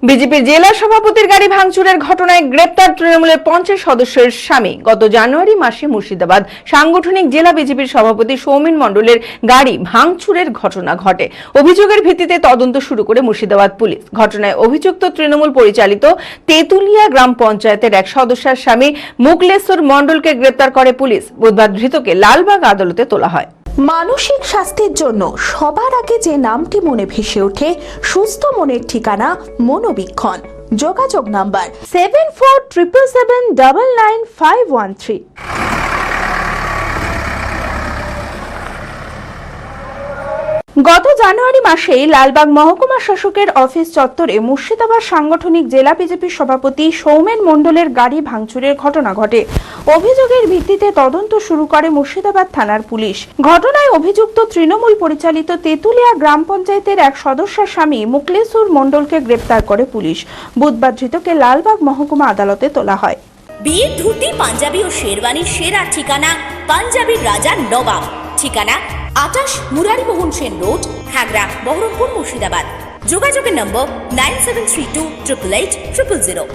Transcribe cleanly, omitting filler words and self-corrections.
বিজেপির জেলা সভাপতির গাড়ি ভাঙচুরের ঘটনায় গ্রেপ্তার তৃণমূলের 50 সদস্যের স্বামী। গত জানুয়ারি মাসে মুর্শিদাবাদ সাংগঠনিক জেলা বিজেপির সভাপতি সৌমেন মণ্ডলের গাড়ি ভাঙচুরের ঘটনা ঘটে। অভিযোগের ভিত্তিতে তদন্ত শুরু করে মুর্শিদাবাদ পুলিশ। ঘটনায় অভিযুক্ত তৃণমূল পরিচালিত তেতুলিয়া গ্রাম পঞ্চায়েতের এক সদস্যের স্বামী মুকলেশ্বর মণ্ডলকে গ্রেপ্তার করে পুলিশ। বুধবার ধৃতকে লালবাগ আদালতে তোলা হয়। মানসিক স্বাস্থ্যের জন্য সবার আগে যে নামটি মনে ভেসে ওঠে, সুস্থ মনের ঠিকানা মনোবীক্ষণ। যোগাযোগ নাম্বার 7477799513। গত জানুয়ারি মাসেই লালবাগ মহকুমা শাসকের অফিস চত্বরে মুর্শিদাবাদ সাংগঠনিক জেলা বিজেপির সভাপতি সৌমেন মণ্ডলের গাড়ি ভাঙচুরের ঘটনা ঘটে। অভিযোগের ভিত্তিতে তদন্ত শুরু করে মুর্শিদাবাদ থানার পুলিশ। ঘটনায় অভিযুক্ত তৃণমূল পরিচালিত তেতুলিয়া গ্রাম পঞ্চায়েতের এক সদস্যের স্বামী মুকলেশ্বর মণ্ডলকে গ্রেপ্তার করে পুলিশ। বুধবার ধৃতকে লালবাগ মহকুমা আদালতে তোলা হয়। বিয়ের ধুতি, পাঞ্জাবি ও শেরওয়ানির সেরা ঠিকানা পাঞ্জাবির রাজা নবাব। ঠিকানা 28 মুরারিমোহন সেন রোড, খাগড়া, বহরমপুর, মুর্শিদাবাদ। যোগাযোগের নম্বর 9732888000।